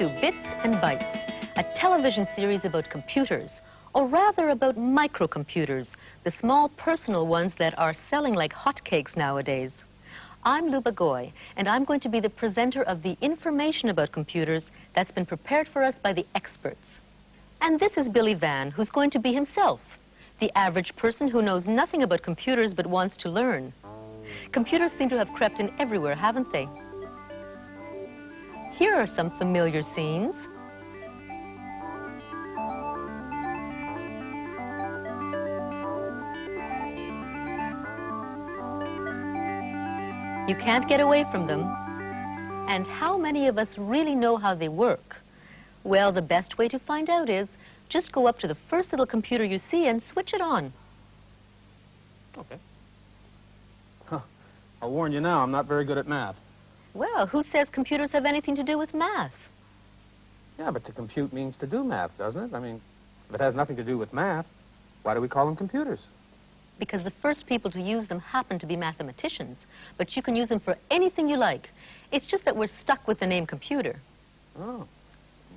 to Bits and Bytes, a television series about computers, or rather about microcomputers, the small personal ones that are selling like hotcakes nowadays. I'm Luba Goy, and I'm going to be the presenter of the information about computers that's been prepared for us by the experts. And this is Billy Van, who's going to be himself, the average person who knows nothing about computers but wants to learn. Computers seem to have crept in everywhere, haven't they? Here are some familiar scenes. You can't get away from them. And how many of us really know how they work? Well, the best way to find out is just go up to the first little computer you see and switch it on. Okay. I'll warn you now, I'm not very good at math. Well, who says computers have anything to do with math? Yeah, but to compute means to do math, doesn't it? I mean, if it has nothing to do with math, why do we call them computers? Because the first people to use them happen to be mathematicians, but you can use them for anything you like. It's just that we're stuck with the name computer. Oh,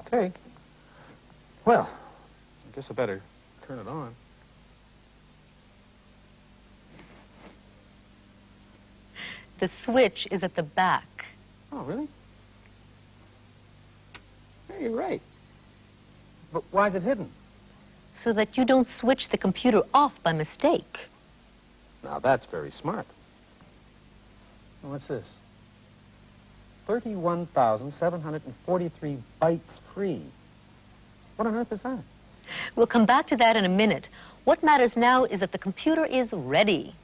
okay. Well, I guess I better turn it on. The switch is at the back. Oh, really? Yeah, you're right. But why is it hidden? So that you don't switch the computer off by mistake. Now, that's very smart. What's this? 31,743 bytes free. What on earth is that? We'll come back to that in a minute. What matters now is that the computer is ready.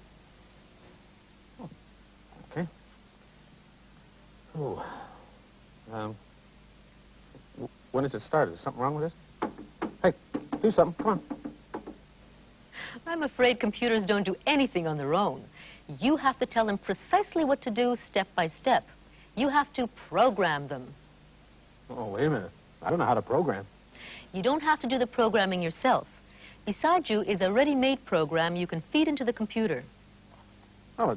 Okay. Oh. When does it start? Is something wrong with this? Hey, do something. Come on. I'm afraid computers don't do anything on their own. You have to tell them precisely what to do step by step. You have to program them. Oh, wait a minute. I don't know how to program. You don't have to do the programming yourself. Beside you is a ready-made program you can feed into the computer. Oh,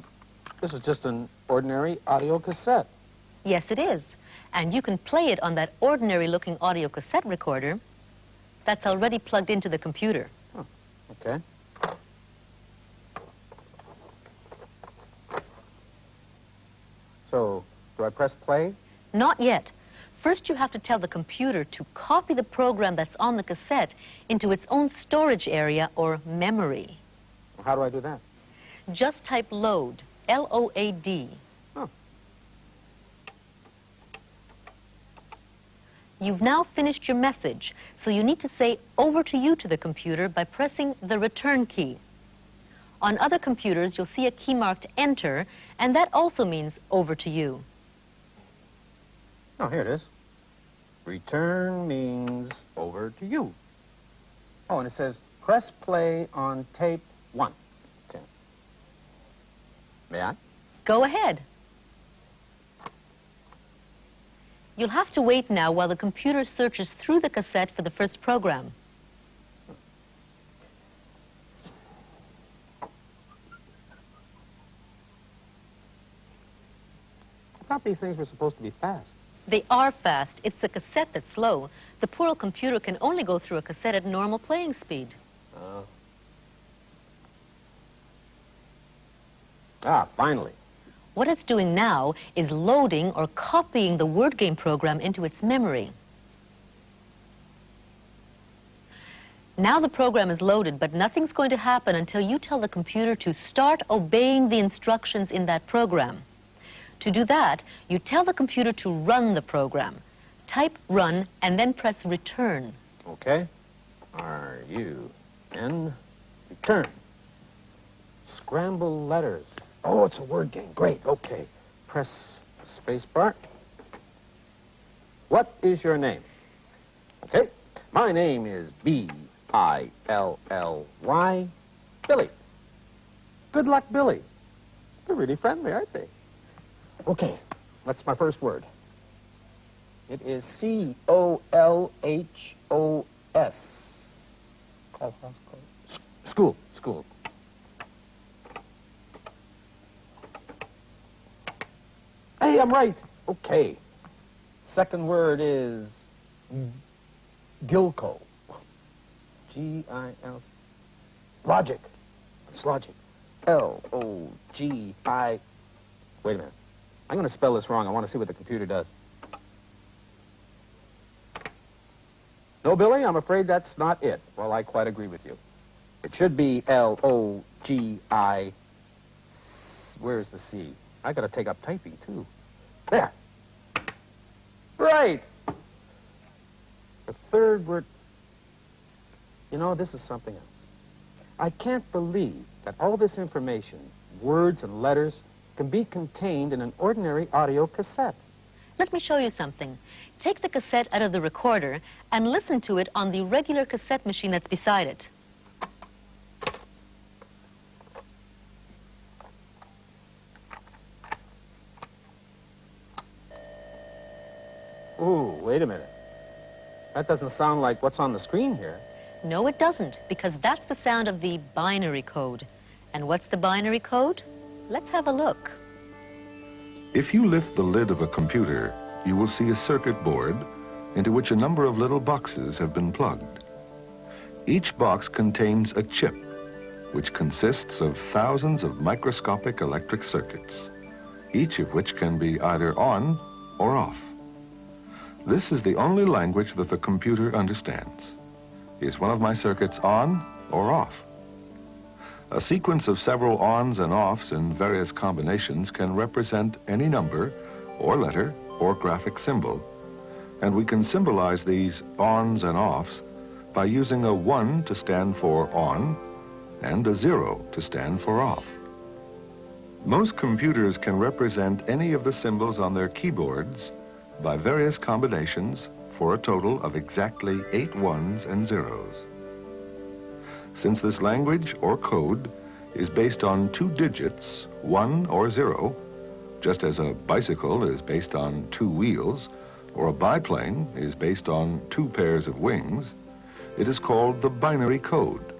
this is just an ordinary audio cassette. Yes, it is. And you can play it on that ordinary-looking audio cassette recorder that's already plugged into the computer. Oh, okay. So, do I press play? Not yet. First, you have to tell the computer to copy the program that's on the cassette into its own storage area or memory. How do I do that? Just type load, L-O-A-D. Oh. You've now finished your message, so you need to say over to you to the computer by pressing the return key. On other computers, you'll see a key marked enter, and that also means over to you. Oh, here it is. Return means over to you. Oh, and it says press play on tape 1. Okay. May I? Go ahead. You'll have to wait now while the computer searches through the cassette for the first program. I thought these things were supposed to be fast. They are fast. It's the cassette that's slow. The poor old computer can only go through a cassette at normal playing speed. Finally. What it's doing now is loading or copying the word game program into its memory. Now the program is loaded, but nothing's going to happen until you tell the computer to start obeying the instructions in that program. To do that, you tell the computer to run the program. Type run and then press return. Okay. R-U-N, return. Scramble letters. Oh, it's a word game. Great. Okay. Press space bar. What is your name? Okay. My name is B-I-L-L-Y, Billy. Good luck, Billy. They're really friendly, aren't they? Okay. That's my first word. It is C-O-L-H-O-S. School. School. Hey, I'm right. Okay. Second word is Gilco. G-I-L. Logic. It's logic. L-O-G-I. Wait a minute. I'm going to spell this wrong. I want to see what the computer does. No, Billy, I'm afraid that's not it. Well, I quite agree with you. It should be L-O-G-I. Where's the C? I got to take up typing, too. There. Right. The third word. You know, this is something else. I can't believe that all this information, words and letters, can be contained in an ordinary audio cassette. Let me show you something. Take the cassette out of the recorder and listen to it on the regular cassette machine that's beside it. Ooh, wait a minute. That doesn't sound like what's on the screen here. No, it doesn't, because that's the sound of the binary code. And what's the binary code? Let's have a look. If you lift the lid of a computer, you will see a circuit board into which a number of little boxes have been plugged. Each box contains a chip, which consists of thousands of microscopic electric circuits, each of which can be either on or off. This is the only language that the computer understands. Is one of my circuits on or off? A sequence of several ons and offs in various combinations can represent any number or letter or graphic symbol, and we can symbolize these ons and offs by using a 1 to stand for on and a 0 to stand for off. Most computers can represent any of the symbols on their keyboards by various combinations for a total of exactly 8 ones and zeros. Since this language or code is based on 2 digits, 1 or 0, just as a bicycle is based on 2 wheels, or a biplane is based on 2 pairs of wings, it is called the binary code,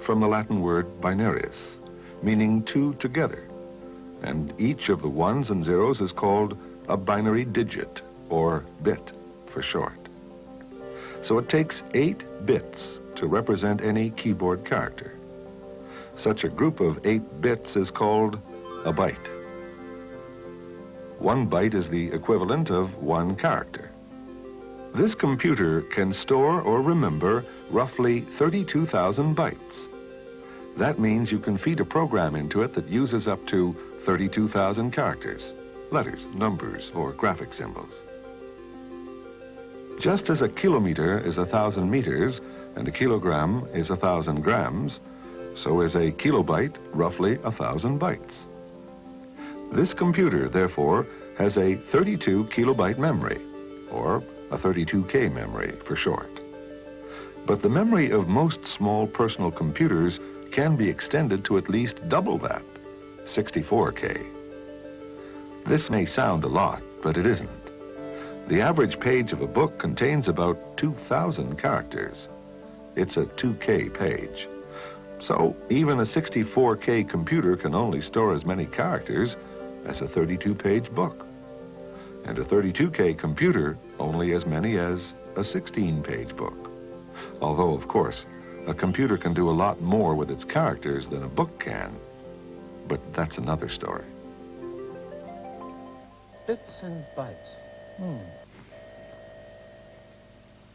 from the Latin word binarius, meaning 2 together, and each of the ones and zeros is called a binary digit, or bit for short. So it takes 8 bits to represent any keyboard character. Such a group of 8 bits is called a byte. 1 byte is the equivalent of 1 character. This computer can store or remember roughly 32,000 bytes. That means you can feed a program into it that uses up to 32,000 characters, letters, numbers, or graphic symbols. Just as a kilometer is 1,000 meters and a kilogram is 1,000 grams, so is a kilobyte roughly 1,000 bytes. This computer, therefore, has a 32 kilobyte memory, or a 32K memory for short. But the memory of most small personal computers can be extended to at least double that, 64K. This may sound a lot, but it isn't. The average page of a book contains about 2,000 characters. It's a 2K page. So even a 64K computer can only store as many characters as a 32-page book. And a 32K computer only as many as a 16-page book. Although, of course, a computer can do a lot more with its characters than a book can. But that's another story. Bits and bytes.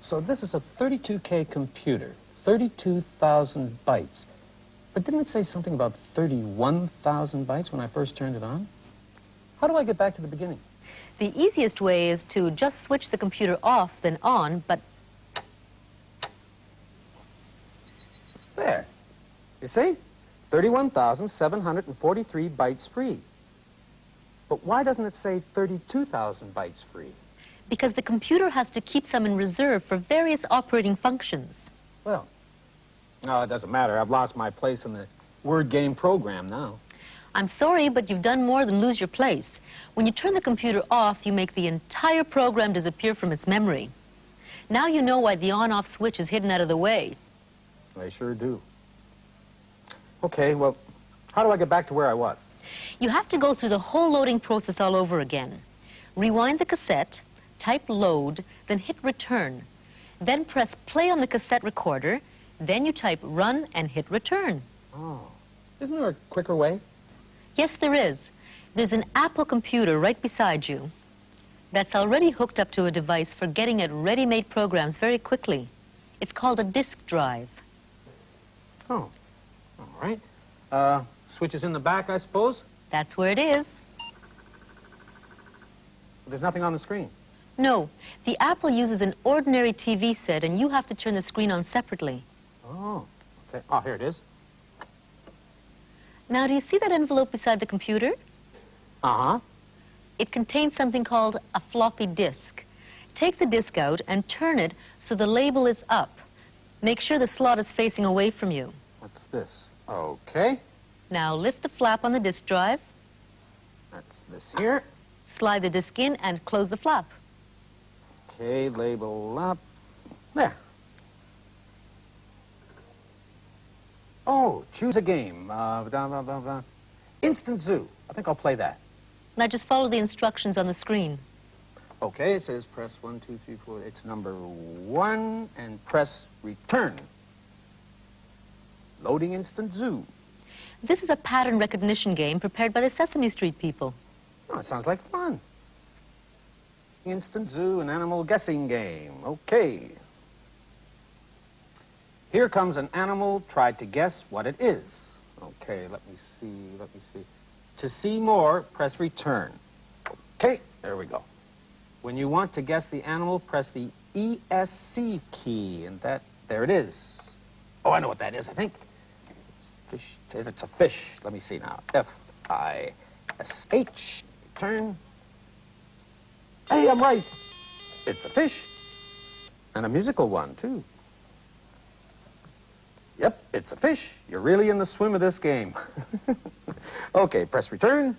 So this is a 32K computer, 32,000 bytes. But didn't it say something about 31,000 bytes when I first turned it on? How do I get back to the beginning? The easiest way is to just switch the computer off, then on, but... There. You see? 31,743 bytes free. But why doesn't it say 32,000 bytes free? Because the computer has to keep some in reserve for various operating functions. Well, no, it doesn't matter. I've lost my place in the word game program now. I'm sorry, but you've done more than lose your place. When you turn the computer off, you make the entire program disappear from its memory. Now you know why the on-off switch is hidden out of the way. I sure do. Okay, well, how do I get back to where I was? You have to go through the whole loading process all over again. Rewind the cassette, type load, then hit return. Then press play on the cassette recorder. Then you type run and hit return. Oh. Isn't there a quicker way? Yes, there is. There's an Apple computer right beside you that's already hooked up to a device for getting at ready-made programs very quickly. It's called a disk drive. Oh, all right. Switches in the back, I suppose? That's where it is. There's nothing on the screen. No, the Apple uses an ordinary TV set, and you have to turn the screen on separately. Oh, okay. Oh, here it is. Now, do you see that envelope beside the computer? Uh-huh. It contains something called a floppy disk. Take the disk out and turn it so the label is up. Make sure the slot is facing away from you. What's this? Okay. Now lift the flap on the disk drive, That's this here. slide the disk in, and close the flap. Okay, label up. There. Oh, choose a game. Instant Zoo. I think I'll play that. Now just follow the instructions on the screen. Okay, it says press 1, 2, 3, 4. It's number 1, and press return. Loading Instant Zoo. This is a pattern recognition game prepared by the Sesame Street people. Oh, it sounds like fun. Instant Zoo, an animal guessing game. Okay. Here comes an animal. Try to guess what it is. Okay, let me see. To see more, press return. Okay, there we go. When you want to guess the animal, press the ESC key, and there it is. Oh, I know what that is, I think. Fish. It's a fish. Let me see now. F-I-S-H. Turn. Hey, I'm right. It's a fish. And a musical one, too. Yep, it's a fish. You're really in the swim of this game. Okay, press return.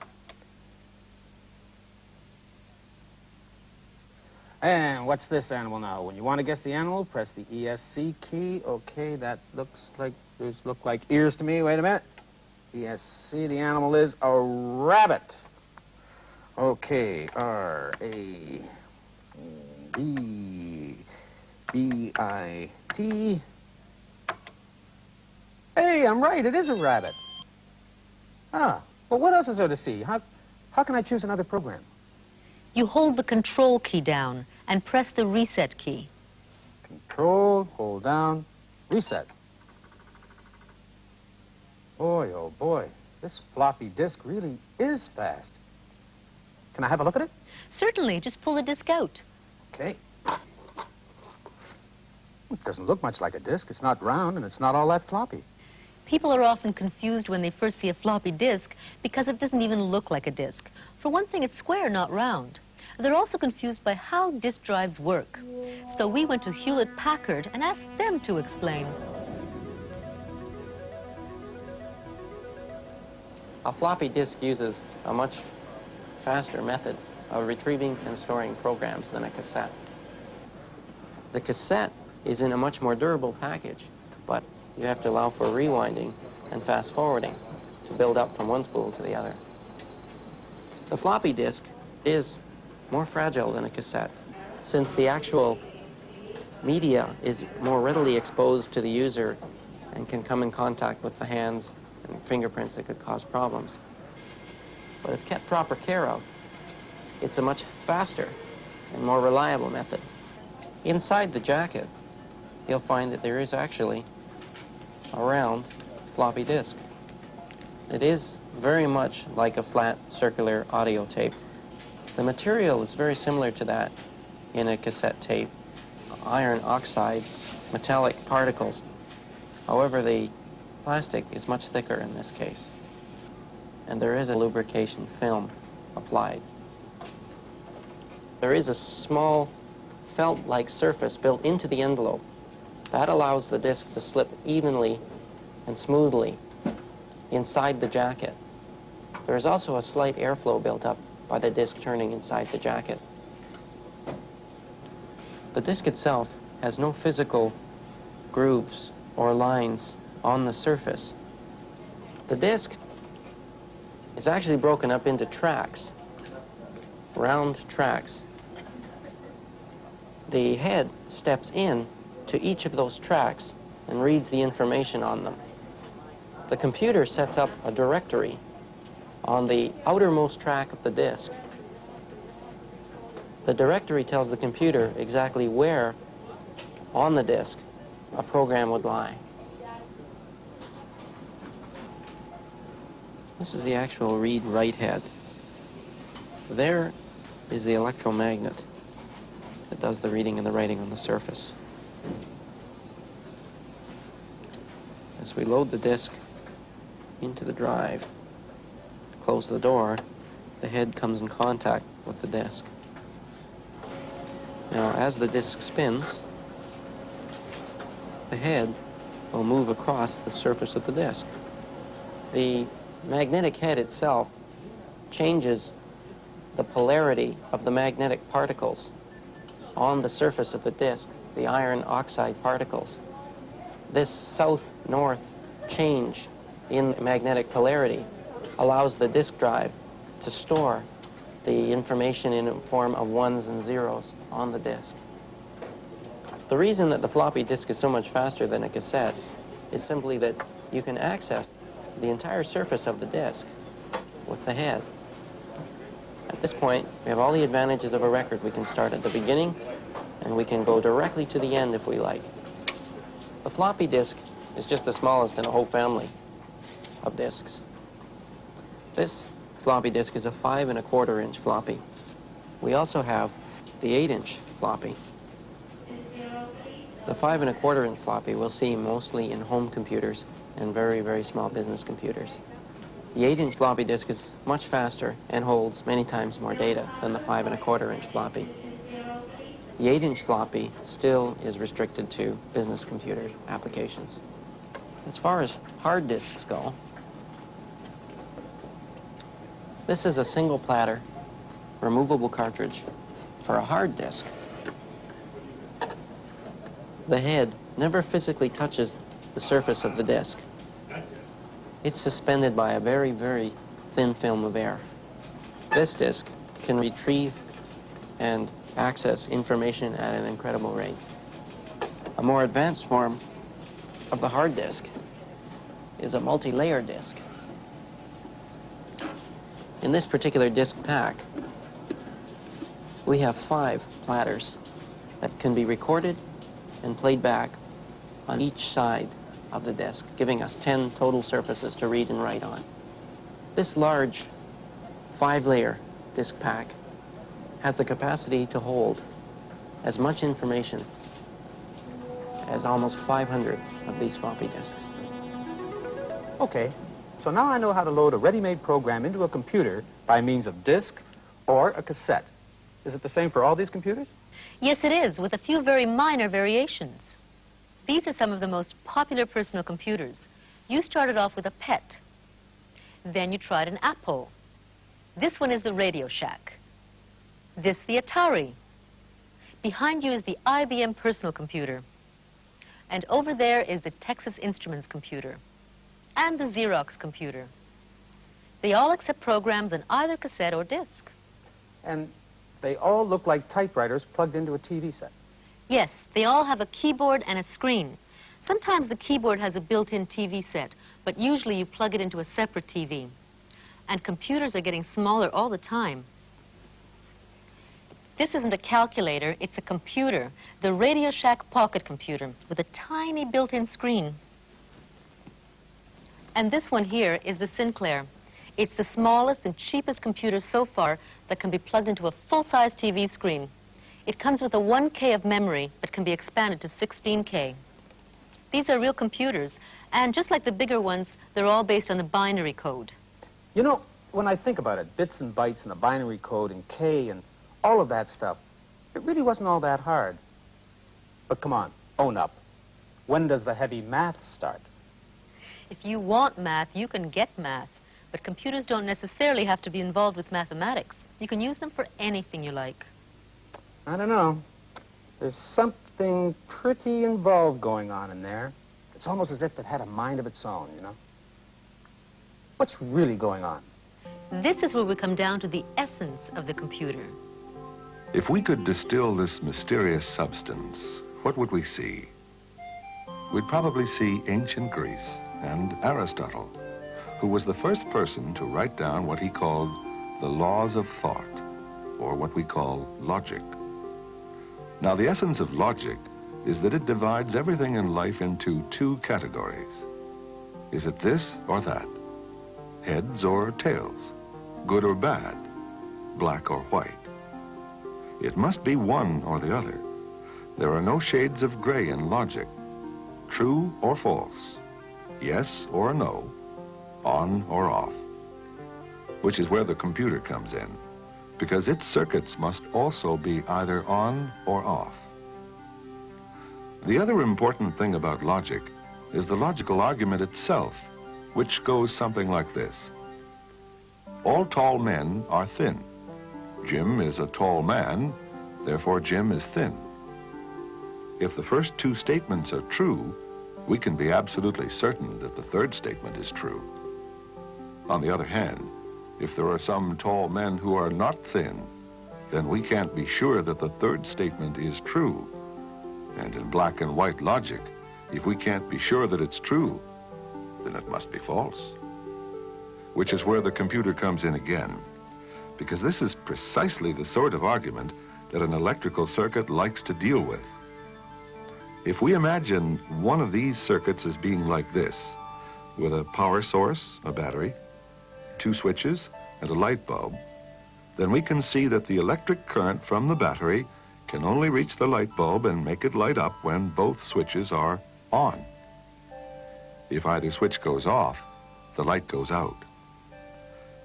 And what's this animal now? When you want to guess the animal, press the ESC key. Okay, that looks like, those look like ears to me. Wait a minute. ESC, the animal is a rabbit. Okay, R-A-B-B-I-T. Hey, I'm right, it is a rabbit. Ah, well, what else is there to see? How can I choose another program? You hold the control key down and press the reset key. Control, hold down, reset. Boy, oh boy, this floppy disk really is fast. Can I have a look at it? Certainly, just pull the disk out. Okay. It doesn't look much like a disk. It's not round, and it's not all that floppy. People are often confused when they first see a floppy disk because it doesn't even look like a disk. For one thing, it's square, not round. They're also confused by how disk drives work. So we went to Hewlett-Packard and asked them to explain. A floppy disk uses a much faster method of retrieving and storing programs than a cassette. The cassette is in a much more durable package, but you have to allow for rewinding and fast forwarding to build up from one spool to the other. The floppy disk is more fragile than a cassette, since the actual media is more readily exposed to the user and can come in contact with the hands and fingerprints that could cause problems. But if kept proper care of, it's a much faster and more reliable method. Inside the jacket, you'll find that there is actually a round floppy disk. It is very much like a flat circular audio tape. The material is very similar to that in a cassette tape, iron oxide, metallic particles. However, the plastic is much thicker in this case, and there is a lubrication film applied. There is a small felt-like surface built into the envelope. That allows the disc to slip evenly and smoothly inside the jacket. There is also a slight airflow built up by the disc turning inside the jacket. The disc itself has no physical grooves or lines on the surface. The disc is actually broken up into tracks, round tracks. The head steps in to each of those tracks and reads the information on them. The computer sets up a directory on the outermost track of the disk. The directory tells the computer exactly where on the disk a program would lie. This is the actual read-write head. There is the electromagnet that does the reading and the writing on the surface. As we load the disk into the drive, close the door, the head comes in contact with the disk. Now, as the disk spins, the head will move across the surface of the disk. The magnetic head itself changes the polarity of the magnetic particles on the surface of the disk, the iron oxide particles. This south-north change in magnetic polarity allows the disk drive to store the information in a form of ones and zeros on the disk. The reason that the floppy disk is so much faster than a cassette is simply that you can access the entire surface of the disk with the head. At this point, we have all the advantages of a record. We can start at the beginning, and we can go directly to the end if we like. The floppy disk is just the smallest in a whole family of disks. This floppy disk is a 5 1/4 inch floppy. We also have the 8-inch floppy. The 5 1/4 inch floppy we'll see mostly in home computers and very, very small business computers. The 8-inch floppy disk is much faster and holds many times more data than the 5 1/4 inch floppy. The 8-inch floppy still is restricted to business computer applications. As far as hard disks go, this is a single platter, removable cartridge for a hard disk. The head never physically touches the surface of the disk. It's suspended by a very, very thin film of air. This disk can retrieve and access information at an incredible rate. A more advanced form of the hard disk is a multi-layer disk. In this particular disk pack, we have 5 platters that can be recorded and played back on each side of the disk, giving us 10 total surfaces to read and write on. This large 5-layer disk pack has the capacity to hold as much information as almost 500 of these floppy disks. Okay, so now I know how to load a ready-made program into a computer by means of disk or a cassette. Is it the same for all these computers? Yes, it is, with a few very minor variations. These are some of the most popular personal computers. You started off with a PET. Then you tried an Apple. This one is the Radio Shack. This, the Atari. Behind you is the IBM personal computer. And over there is the Texas Instruments computer. And the Xerox computer. They all accept programs on either cassette or disc. And they all look like typewriters plugged into a TV set. Yes, they all have a keyboard and a screen. Sometimes the keyboard has a built-in TV set, but usually you plug it into a separate TV. And computers are getting smaller all the time. This isn't a calculator, it's a computer, the Radio Shack pocket computer with a tiny built-in screen. And this one here is the Sinclair. It's the smallest and cheapest computer so far that can be plugged into a full-size TV screen. It comes with a 1K of memory, but can be expanded to 16K. These are real computers, and just like the bigger ones, they're all based on the binary code. You know, when I think about it, bits and bytes and the binary code and K and all of that stuff, it really wasn't all that hard. But come on, own up. When does the heavy math start? If you want math, you can get math. But computers don't necessarily have to be involved with mathematics. You can use them for anything you like. I don't know. There's something pretty involved going on in there. It's almost as if it had a mind of its own, you know? What's really going on? This is where we come down to the essence of the computer. If we could distill this mysterious substance, what would we see? We'd probably see ancient Greece and Aristotle, who was the first person to write down what he called the laws of thought, or what we call logic. Now, the essence of logic is that it divides everything in life into two categories. Is it this or that? Heads or tails? Good or bad? Black or white? It must be one or the other. There are no shades of gray in logic. True or false? Yes or no? On or off? Which is where the computer comes in, because its circuits must also be either on or off. The other important thing about logic is the logical argument itself, which goes something like this. All tall men are thin. Jim is a tall man, therefore Jim is thin. If the first two statements are true, we can be absolutely certain that the third statement is true. On the other hand, if there are some tall men who are not thin, then we can't be sure that the third statement is true. And in black and white logic, if we can't be sure that it's true, then it must be false. Which is where the computer comes in again, because this is precisely the sort of argument that an electrical circuit likes to deal with. If we imagine one of these circuits as being like this, with a power source, a battery, two switches, and a light bulb, then we can see that the electric current from the battery can only reach the light bulb and make it light up when both switches are on. If either switch goes off, the light goes out.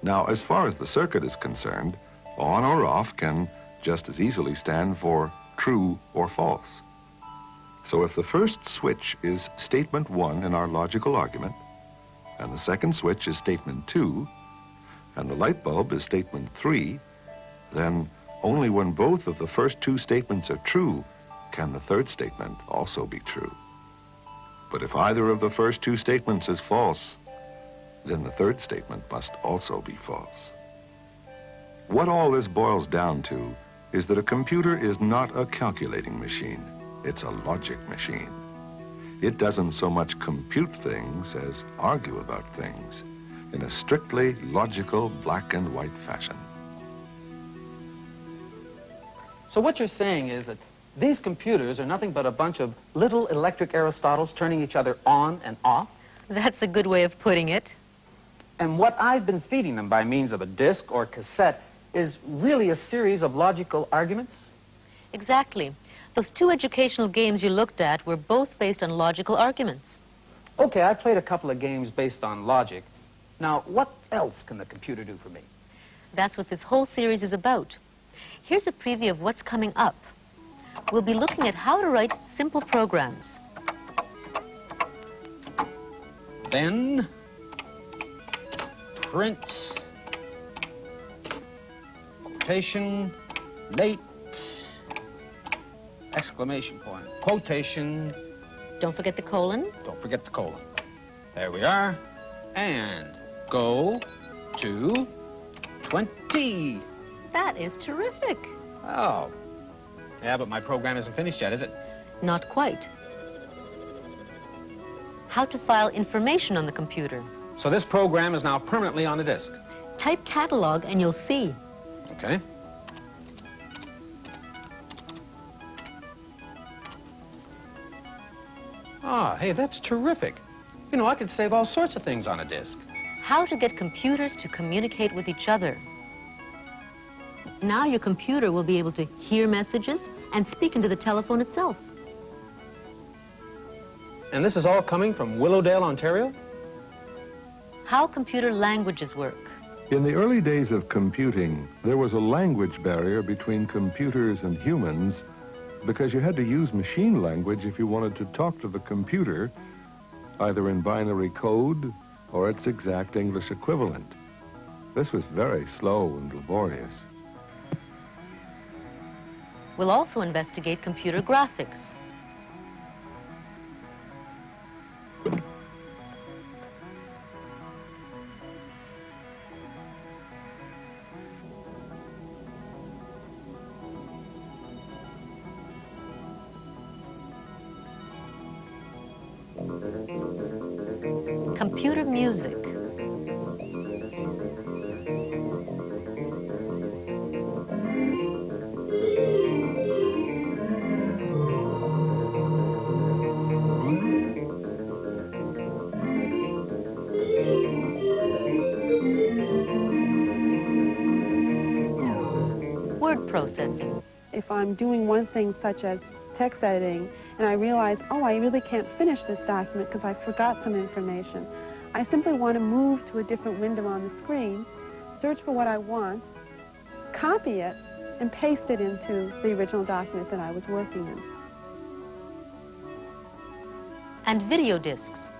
Now, as far as the circuit is concerned, on or off can just as easily stand for true or false. So if the first switch is statement 1 in our logical argument, and the second switch is statement 2, and the light bulb is statement 3, then only when both of the first two statements are true can the third statement also be true. But if either of the first two statements is false, then the third statement must also be false. What all this boils down to is that a computer is not a calculating machine. It's a logic machine. It doesn't so much compute things as argue about things in a strictly logical black and white fashion. So what you're saying is that these computers are nothing but a bunch of little electric Aristotles turning each other on and off? That's a good way of putting it. And what I've been feeding them by means of a disc or cassette is really a series of logical arguments? Exactly. Those two educational games you looked at were both based on logical arguments. Okay, I played a couple of games based on logic. Now, what else can the computer do for me? That's what this whole series is about. Here's a preview of what's coming up. We'll be looking at how to write simple programs. Then, print, quotation, late, exclamation point, quotation. Don't forget the colon. Don't forget the colon. There we are. And go to 20. That is terrific. Oh. Yeah, but my program isn't finished yet, is it? Not quite. How to file information on the computer. So this program is now permanently on the disk. Type catalog and you'll see. Okay. Ah, hey, that's terrific. You know, I could save all sorts of things on a disk. How to get computers to communicate with each other. Now your computer will be able to hear messages and speak into the telephone itself. And this is all coming from Willowdale, Ontario? How computer languages work. In the early days of computing, there was a language barrier between computers and humans because you had to use machine language if you wanted to talk to the computer, either in binary code or its exact English equivalent. This was very slow and laborious. We'll also investigate computer graphics. Computer music. Word processing. If I'm doing one thing such as text editing and I realize, oh, I really can't finish this document because I forgot some information, I simply want to move to a different window on the screen, search for what I want, copy it, and paste it into the original document that I was working in. And video discs.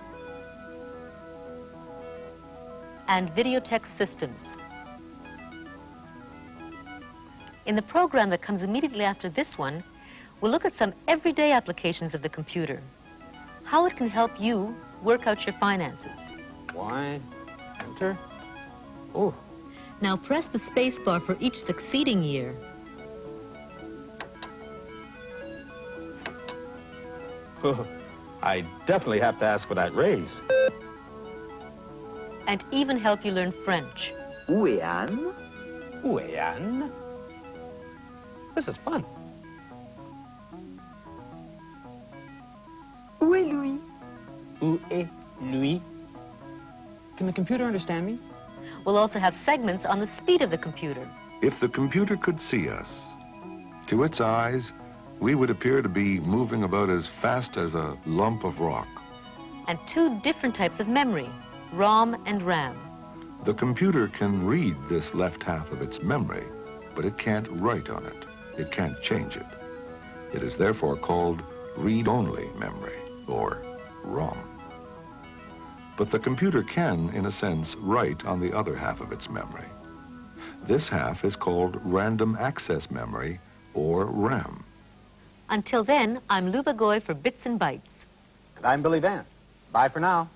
And videotex systems. In the program that comes immediately after this one, we'll look at some everyday applications of the computer. How it can help you work out your finances. Why? Enter. Oh. Now press the space bar for each succeeding year. I definitely have to ask for that raise. And even help you learn French. Où est Anne? Où est Anne? This is fun. Où est Louis? Où est Louis? Can the computer understand me? We'll also have segments on the speed of the computer. If the computer could see us, to its eyes, we would appear to be moving about as fast as a lump of rock. And two different types of memory, ROM and RAM. The computer can read this left half of its memory, but it can't write on it. It can't change it. It is therefore called read-only memory, or ROM. But the computer can, in a sense, write on the other half of its memory. This half is called random access memory, or RAM. Until then, I'm Luba Goy for Bits and Bytes. And I'm Billy Van. Bye for now.